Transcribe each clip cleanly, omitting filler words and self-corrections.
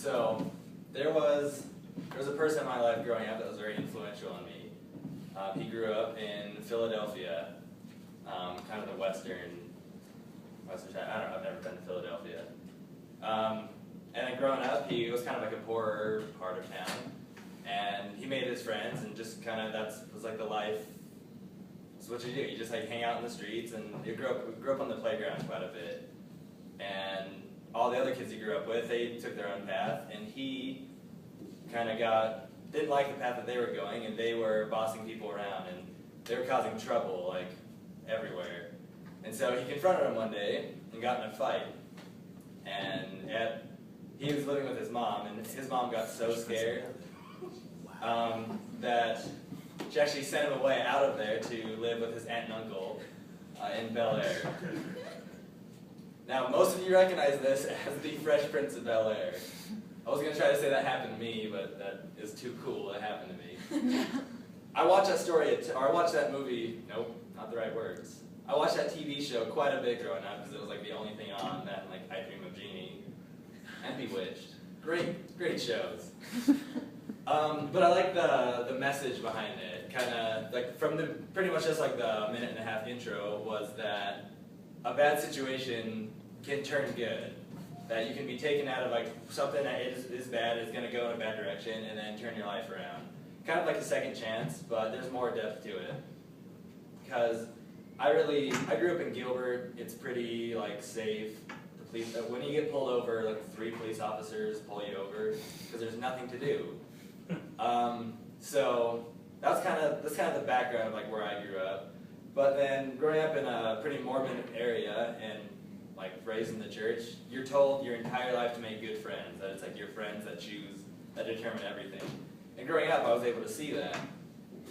So there was a person in my life growing up that was very influential on me. He grew up in Philadelphia, kind of the western side. I don't know, I've never been to Philadelphia. And then growing up, he was kind of like a poorer part of town. And he made his friends, and just kind of was like the life. That's what you do. You just like hang out in the streets, and you grew up on the playground quite a bit. And all the other kids he grew up with, they took their own path, and he kind of didn't like the path that they were going, and they were bossing people around, and they were causing trouble like everywhere. And so he confronted him one day and got in a fight. And he was living with his mom, and his mom got so scared that she actually sent him away out of there to live with his aunt and uncle in Bel Air. Now, most of you recognize this as the Fresh Prince of Bel Air. I was going to try to say that happened to me, but that is too cool. That happened to me. I watched that movie, nope, not the right words. I watched that TV show quite a bit growing up because it was like the only thing on that, and like I Dream of Jeannie and Bewitched. Great shows. But I like the message behind it. Kind of like from pretty much just like the minute-and-a-half intro was that a bad situation can turn good. That you can be taken out of like something that is bad, is going to go in a bad direction, and then turn your life around. Kind of like a second chance, but there's more depth to it. Because I grew up in Gilbert. It's pretty like safe. The police, when you get pulled over, like 3 police officers pull you over because there's nothing to do. So that's kind of the background of like where I grew up. But then growing up in a pretty Mormon area and like raised in the church, you're told your entire life to make good friends. That it's like your friends that determine everything. And growing up, I was able to see that.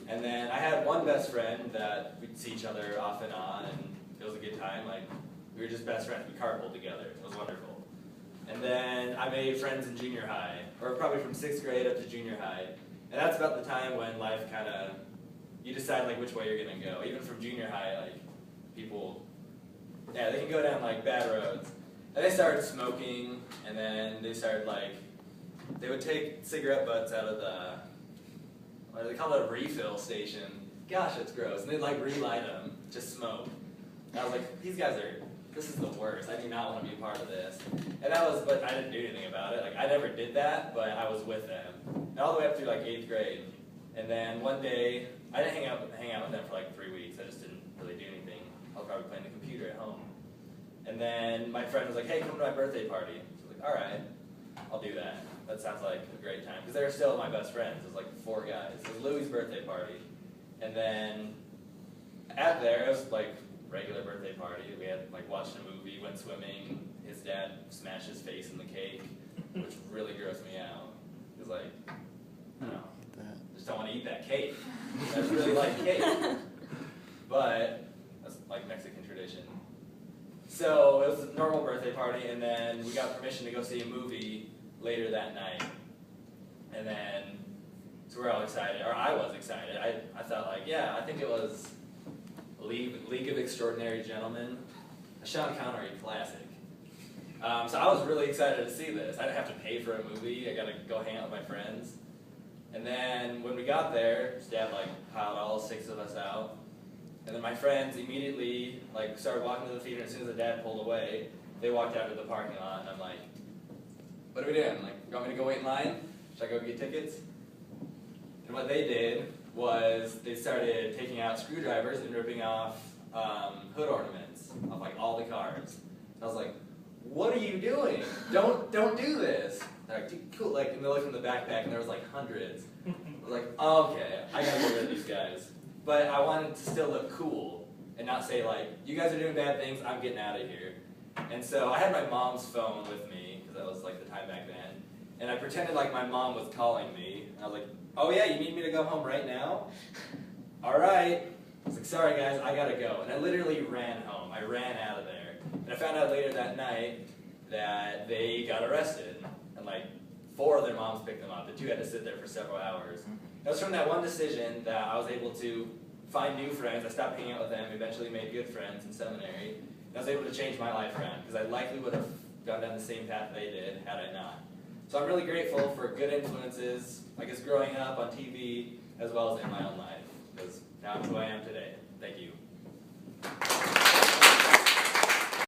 And then I had one best friend that we'd see each other off and on, and it was a good time. Like we were just best friends. We carpooled together. It was wonderful. And then I made friends in junior high, or probably from 6th grade up to junior high. And that's about the time when life you decide like which way you're gonna go. Even from junior high, like people, yeah, they can go down like bad roads. And they started smoking, and then they started like, they would take cigarette butts out of what do they call it, a refill station. Gosh, it's gross. And they'd like relight them to smoke. And I was like, this is the worst. I do not want to be a part of this. And but I didn't do anything about it. Like I never did that, but I was with them. And all the way up through like 8th grade. And then one day, I didn't hang out with them for like 3 weeks. I just didn't really do anything. I was probably playing the computer at home. And then my friend was like, hey, come to my birthday party. So I was like, all right, I'll do that. That sounds like a great time. Because they were still my best friends. It was like 4 guys. It was Louie's birthday party. And then it was like regular birthday party. We had like watched a movie, went swimming. His dad smashed his face in the cake, which really grossed me out. He was like, I don't know, I just don't want to eat that cake. I just really like cake. But that's like Mexican tradition. So it was a normal birthday party, and then we got permission to go see a movie later that night. And then, so we're all excited, or I was excited. I thought like, yeah, I think it was League of Extraordinary Gentlemen, a Sean Connery classic. So I was really excited to see this. I didn't have to pay for a movie. I got to go hang out with my friends. And then when we got there, his dad like piled all 6 of us out. And then my friends immediately like started walking to the theater. As soon as the dad pulled away, they walked out to the parking lot. And I'm like, what are we doing? Like, you want me to go wait in line? Should I go get tickets? And what they did was they started taking out screwdrivers and ripping off hood ornaments of like all the cars. And I was like, what are you doing? Don't do this. They're like, cool. Like, and they looked in the backpack, and there was like hundreds. I was like, oh, okay, I gotta get rid of these guys. But I wanted to still look cool and not say like, you guys are doing bad things, I'm getting out of here. And so I had my mom's phone with me, because that was like the time back then. And I pretended like my mom was calling me. And I was like, oh yeah, you need me to go home right now? All right. I was like, sorry guys, I gotta go. And I literally ran home. I ran out of there. And I found out later that night that they got arrested. And like 4 of their moms picked them up. The 2 had to sit there for several hours. It was from that one decision that I was able to find new friends. I stopped hanging out with them, eventually made good friends in seminary. And I was able to change my life around, because I likely would have gone down the same path they did had I not. So I'm really grateful for good influences, I guess growing up on TV, as well as in my own life, because now I'm who I am today. Thank you.